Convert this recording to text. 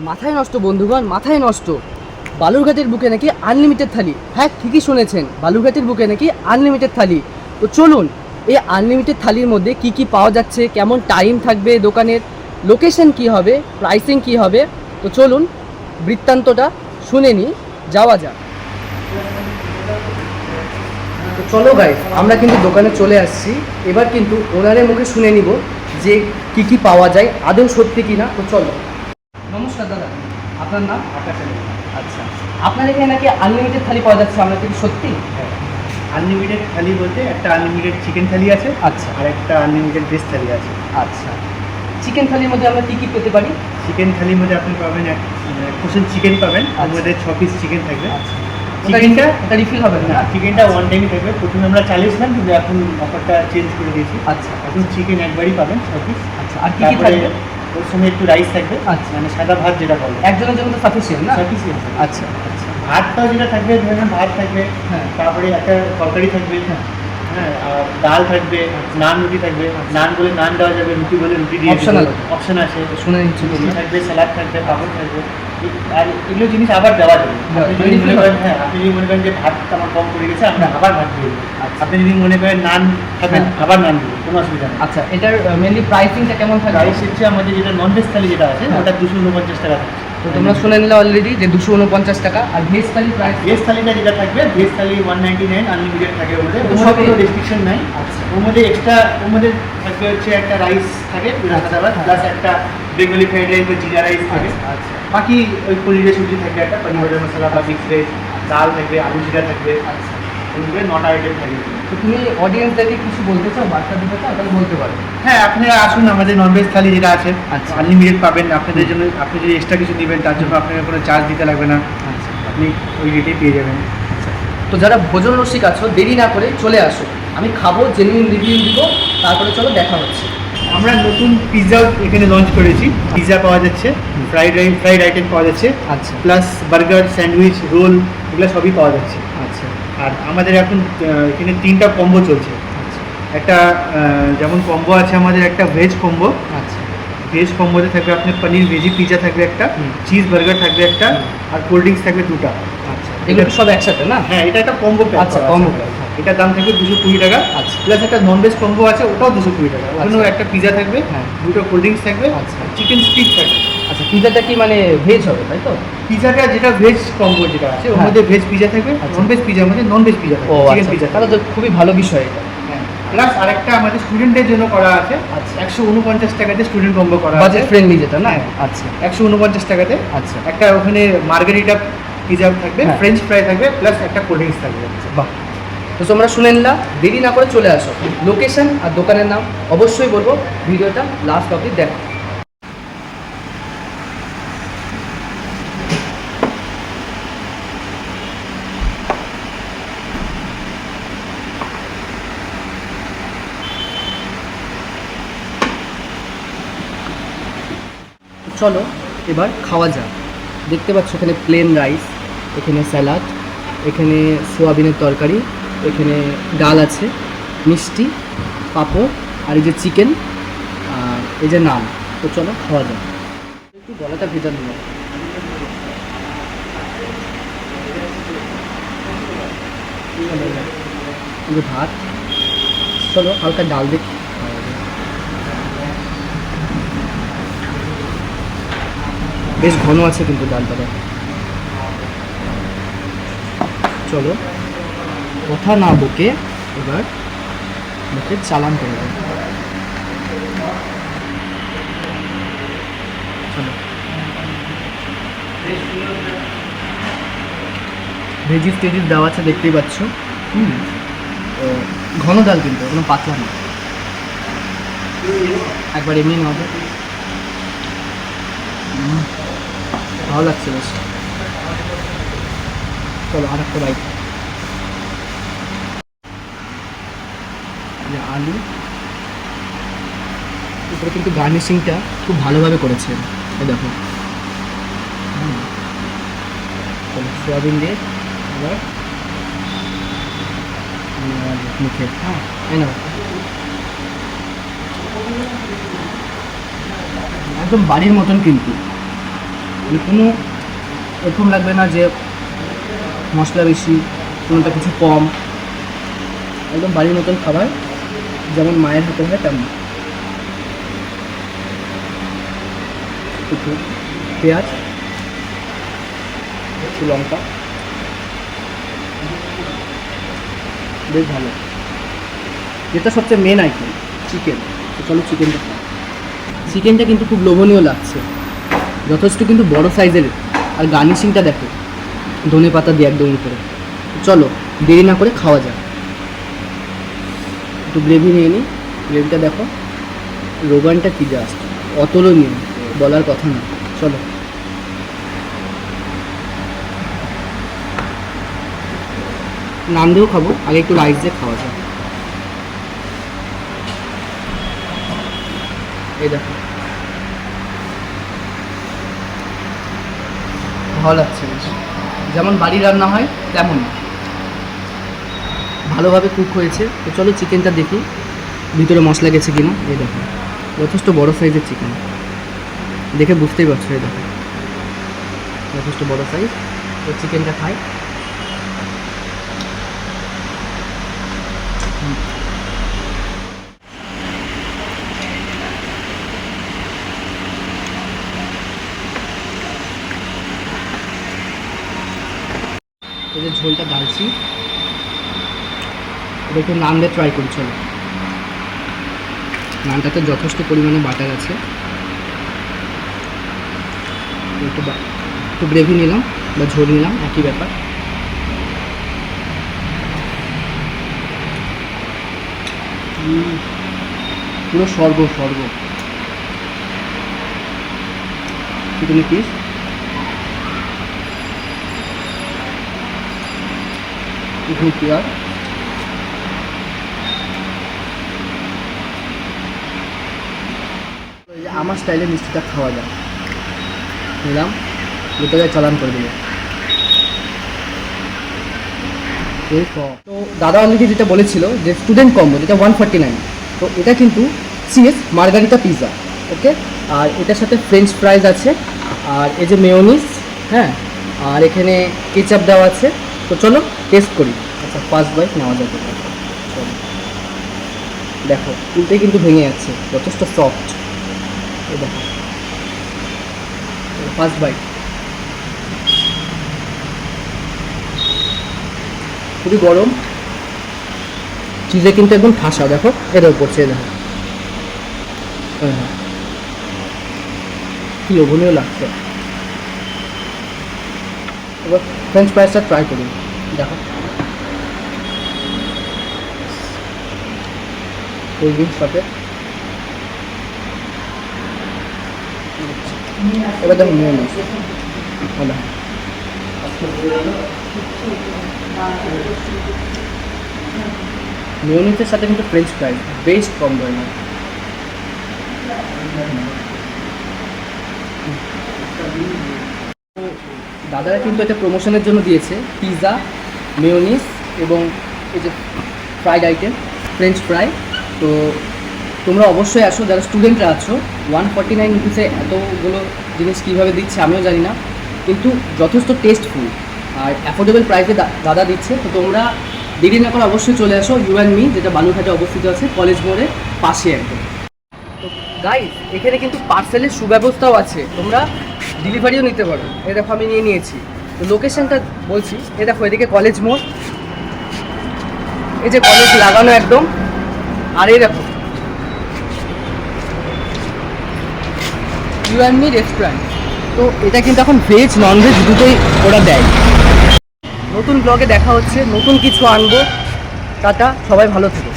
মাথায় নষ্ট বন্ধুগণ, মাথায় নষ্ট। বালুরঘাটের বুকে নাকি আনলিমিটেড থালি। হ্যাঁ, ঠিকই শুনেছেন, বালুরঘাটের বুকে নাকি আনলিমিটেড থালি। তো চলুন এই আনলিমিটেড থালির মধ্যে কি কি পাওয়া যাচ্ছে, কেমন টাইম থাকবে দোকানের, লোকেশন কি হবে, প্রাইসিং কি হবে, তো চলুন বৃত্তান্তটা শুনে নিই, যাওয়া যাক। তো চলো গাইস, আমরা কিন্তু দোকানে চলে আসছি। এবার কিন্তু ওনারের মুখে শুনে নিব যে কি কি পাওয়া যায়, আদৌ সত্যি কি না। তো চলো। নমস্কার দাদা, আপনার নাম? আকাশ আলী। আচ্ছা, আপনার এখানে নাকি আনলিমিটেড থালি পাওয়া যাচ্ছে, আমরা কি সত্যি? হ্যাঁ, আনলিমিটেড থালি বলতে একটা আনলিমিটেড চিকেন থালি আছে, আচ্ছা আর একটা আনলিমিটেড ভেজ থালি আছে। আচ্ছা, চিকেন থালির মধ্যে আমরা কি কি পেতে পারি? চিকেন থালির মধ্যে আপনি পাবেন এক কোশন চিকেন পাবেন, তার আচ্ছা। মধ্যে 6 পিস চিকেন থাকবে। আচ্ছা, চিকেনটা এটা রিফিল হবে না, না? চিকেনটা ওয়ান টাইমই থাকবে। প্রথমে আমরা চালিয়েছিলাম, কিন্তু এখন অফারটা চেঞ্জ করে দিয়েছি। আচ্ছা এখন চিকেন একবারই পাবেন 6 পিস। আচ্ছা, আর কি কি তারপরে থাকবে? ওর সঙ্গে একটু রাইস থাকবে, আচ্ছা। মানে সাদা ভাত যেটা বলে একজনের জন্য তো সাফিসিয়েন্ট না? সাফিসিয়েন্ট। আচ্ছা আচ্ছা, ভাতটাও যেটা থাকবে, ধরেন ভাত থাকবে, হ্যাঁ। তারপরে একটা তরকারি থাকবে, হ্যাঁ। হ্যাঁ, আর ডাল থাকবে, নান রুটি থাকবে। নান বলে নান দেওয়া যাবে, রুটি বলে রুটি দিয়ে Optional। অপশন আছে। শুনে নিচ্ছি রুটি তোমরা। থাকবে, স্যালাড থাকবে, পাপড় থাকবে, আর এগুলো জিনিস আবার দেওয়া যাবে। আপনি যদি মনে করেন, হ্যাঁ, আপনি যদি মনে করেন যে ভাত আমার কম পড়ে গেছে, আপনি আবার ভাত দিয়ে দেবেন। আপনি যদি মনে করেন নান খাবেন, আবার নান দেবেন, কোনো অসুবিধা নেই। আচ্ছা, এটার মেনলি প্রাইসিংটা কেমন থাকবে? রাইস হচ্ছে আমাদের যেটা নন ভেজ থালি যেটা আছে, হ্যাঁ। ওটা 249 টাকা থাকছে। তো তোমরা শুনে নিলে অলরেডি যে 249 টাকা। আর ভেজ থালি প্রাইস? ভেজ থালিটা যেটা থাকবে, ভেজ থালি 199 আনলিমিটেড থাকে। ওর মধ্যে তো ওর মধ্যে সবই- কোনো রেস্ট্রিকশন নাই। আচ্ছা। ওর মধ্যে এক্সট্রা, ওর মধ্যে থাকবে হচ্ছে একটা রাইস থাকে, সাদাবাদ, হ্যাঁ। প্লাস একটা বেঙ্গলি ফ্রাইড রাইস বা জিরা রাইস থাকে। আচ্ছা বাকি ওই পনিরের সবজি থাকবে, একটা পনির বাটার মশলা বা মিক্স রাইস, ডাল থাকবে, আলু জিরা থাকবে, আচ্ছা। ওইগুলো 9টা আইটেম থাকবে। তো তুমি অডিয়েন্সদেরকে কিছু বলতে চাও, বার্তা দিতে চাও, তাহলে বলতে পারো। হ্যাঁ, আপনারা আসুন, আমাদের ননভেজ থালি যেটা আছে আচ্ছা। আনলিমিটেড পাবেন। আপনাদের জন্য, আপনি যদি এক্সট্রা কিছু নেবেন তার জন্য আপনাকে কোনো চার্জ দিতে লাগবে না, আচ্ছা, আপনি ওই রেটেই পেয়ে যাবেন। তো যারা ভোজন রসিক আছো, দেরি না করে চলে আসো। আমি খাবো, জেনুইন রিভিউ দিব, তারপরে চলো দেখা হচ্ছে। আমরা নতুন পিৎজাও এখানে লঞ্চ করেছি। পিৎজা পাওয়া যাচ্ছে, ফ্রাইড আইটেম পাওয়া যাচ্ছে, আচ্ছা প্লাস বার্গার, স্যান্ডউইচ, রোল, এগুলো সবই পাওয়া যাচ্ছে। আচ্ছা আর আমাদের এখন এখানে 3টা কম্বো চলছে। আচ্ছা একটা যেমন কম্বো আছে আমাদের, একটা ভেজ কম্বো। আচ্ছা ভেজ কম্বোতে থাকবে আপনার পনির ভেজি পিৎজা থাকবে একটা, চিজ বার্গার থাকবে একটা, আর কোল্ড ড্রিঙ্কস থাকবে 2টা। আচ্ছা, এগুলো সব একসাথে না? হ্যাঁ, এটা একটা কম্বো প্যাক। আচ্ছা, combo pack। এটার দাম থাকবে 220 টাকা। আচ্ছা। প্লাস একটা নন ভেজ কম্বো আছে, ওটাও 220 টাকা। ওখানেও আচ্ছা। একটা পিৎজা থাকবে, হ্যাঁ। 2টো কোল্ড ড্রিঙ্কস থাকবে, আচ্ছা। চিকেন স্টিক থাকবে। আচ্ছা, পিজাটা কি মানে ভেজ হবে, তাই তো? পিজাটা যেটা ভেজ কম্বো যেটা আছে, ওর হ্যাঁ। মধ্যে ভেজ পিজা থাকবে, আচ্ছা। নন ভেজ পিজার মধ্যে নন ভেজ পিজা থাকবে, ও চিকেন আচ্ছা, পিজা তাহলে তো খুবই ভালো বিষয় এটা। হ্যাঁ, প্লাস আরেকটা আমাদের স্টুডেন্টদের জন্য করা আছে। আচ্ছা। 149 টাকাতে স্টুডেন্ট কম্বো করা আছে, বাজেট ফ্রেন্ডলি যেটা না? হ্যাঁ। আচ্ছা 149 টাকাতে। আচ্ছা, একটা ওখানে মার্গারিটা পিজা থাকবে, হ্যাঁ। ফ্রেঞ্চ ফ্রাই থাকবে, প্লাস একটা কোল্ড ড্রিঙ্কস থাকবে। বাহ। তো তোমরা শুনে নিলা, দেরি না করে চলে আসো। লোকেশন আর দোকানের নাম অবশ্যই বলবো, ভিডিওটা লাস্ট অবধি দেখো। চলো এবার খাওয়া যাক। দেখতে পাচ্ছ এখানে প্লেন রাইস, এখানে স্যালাড, এখানে সোয়াবিনের তরকারি, এখানে ডাল আছে, মিষ্টি, পাঁপড়, আর এই যে চিকেন, আর এই যে নান। তো চলো খাওয়া যাক। একটু গলাটা ভেজা দিল। এই যে ভাত, চলো হালকা ডাল দেখি। বেশ ঘন আছে কিন্তু ডালটা। চলো কথা না বকে এবার মুখে চালান করে দেবো। চলো, ভেজিস টেজিস দেওয়া আছে দেখতেই পাচ্ছ। তো ঘন ডাল কিন্তু, কোনো পাতলা না, একবার এমনি নেওয়া। ভালো লাগছে বেশ। চলো আর একটা বাইক। আলু উপরে কিন্তু গার্নিশিংটা খুব ভালোভাবে করেছেন, এই দেখো। চলো সোয়াবিন দিয়ে এবার মুখে, হ্যাঁ এই না, একদম বাড়ির মতন কিন্তু কোনো এরকম লাগবে না যে মশলা বেশি, কোনোটা কিছু কম, একদম বাড়ির মতন খাবার যেমন মায়ের হাতে হয় তেমন। একটু পেঁয়াজ, একটু লঙ্কা, বেশ ভালো। যেটা সবচেয়ে মেন আইটেম চিকেন, তো চলো চিকেনটা খাই। চিকেনটা কিন্তু খুব লোভনীয় লাগছে, যথেষ্ট কিন্তু বড় সাইজের, আর গার্নিশিংটা দেখো ধনে পাতা দিয়ে একদম উপরে। চলো দেরি না করে খাওয়া যাক। একটু গ্রেভি নিয়ে নিই, গ্রেভিটা দেখো, রোগানটা কী জাস্ট অতুলনীয়, বলার কথা না। চলো নান দিয়েও খাবো, আগে একটু রাইস দিয়ে খাওয়া যায়। এই দেখো ভালো লাগছে বেশ, যেমন বাড়ির রান্না হয় তেমন ভালোভাবে কুক হয়েছে। তো চলো চিকেনটা দেখি ভিতরে মশলা গেছে কিনা। এই দেখো যথেষ্ট বড় সাইজের চিকেন, দেখে বুঝতেই পারছো। এই দেখো যথেষ্ট বড় সাইজ। তো চিকেনটা খাই। এই যে ঝোলটা ডালছি, এটা একটু নান দিয়ে ট্রাই করি। চলো, নানটাতে যথেষ্ট পরিমাণে বাটার আছে। একটু গ্রেভি নিলাম বা ঝোল নিলাম, একই ব্যাপার। পুরো স্বর্গ স্বর্গ। চিকেনের পিস পেঁয়াজ, আমার স্টাইলে মিষ্টিটা খাওয়া যায়। নিলাম, ভেতরে চালান করে দিল। তো দাদা অলরেডি যেটা বলেছিল যে স্টুডেন্ট কম্বো, যেটা 149, তো এটা কিন্তু সিএস মার্গারিটা পিৎজা, ওকে। আর এটার সাথে ফ্রেঞ্চ ফ্রাইজ আছে, আর এই যে মেয়োনিজ, হ্যাঁ, আর এখানে কেচাপ দেওয়া আছে। তো চলো টেস্ট করি। আচ্ছা, ফার্স্ট বাইট নেওয়া যাবে। চলো দেখো, উল্টে কিন্তু ভেঙে যাচ্ছে, যথেষ্ট সফট। এই দেখো ফার্স্ট বাইট, খুবই গরম, চিজে কিন্তু একদম ঠাসা। দেখো এর উপর পড়ছে, দেখো হ্যাঁ কি লোভনীয় লাগছে। এবার ফ্রেঞ্চ ফ্রাইসটা ট্রাই করি। দেখো কোল্ড ড্রিঙ্কস সাথে, এবার দেখো মেয়োনিজ, ভালো। মেয়োনিজের সাথে কিন্তু ফ্রেঞ্চ ফ্রাইজ বেস্ট কম্বো। দাদারা কিন্তু এটা প্রমোশনের জন্য দিয়েছে, পিৎজা, মেয়োনিজ এবং এই যে ফ্রাইড আইটেম ফ্রেঞ্চ ফ্রাই। তো তোমরা অবশ্যই আসো, যারা স্টুডেন্টরা আছো। 149 রুপিসে এতগুলো জিনিস কীভাবে দিচ্ছে আমিও জানি না, কিন্তু যথেষ্ট টেস্টফুল আর অ্যাফোর্ডেবল প্রাইসে দাদা দিচ্ছে। তো তোমরা দেরি না করে অবশ্যই চলে আসো ইউ অ্যান্ড মি, যেটা বালুরঘাটে অবস্থিত আছে, কলেজ মোড়ের পাশে একদম। তো গাইস, এখানে কিন্তু পার্সেলের সুব্যবস্থাও আছে, তোমরা ডেলিভারিও নিতে পারো। এই দেখো আমি নিয়ে নিয়েছি। তো লোকেশনটা বলছি, এই দেখো এদিকে কলেজ মোড়, এই যে কলেজ লাগানো একদম, আর এই দেখো ইউ অ্যান্ড মি রেস্টুরেন্ট। তো এটা কিন্তু এখন ভেজ ননভেজ দুটোই ওরা দেয়। নতুন ব্লগে দেখা হচ্ছে, নতুন কিছু আনবো। টাটা, সবাই ভালো থেকো।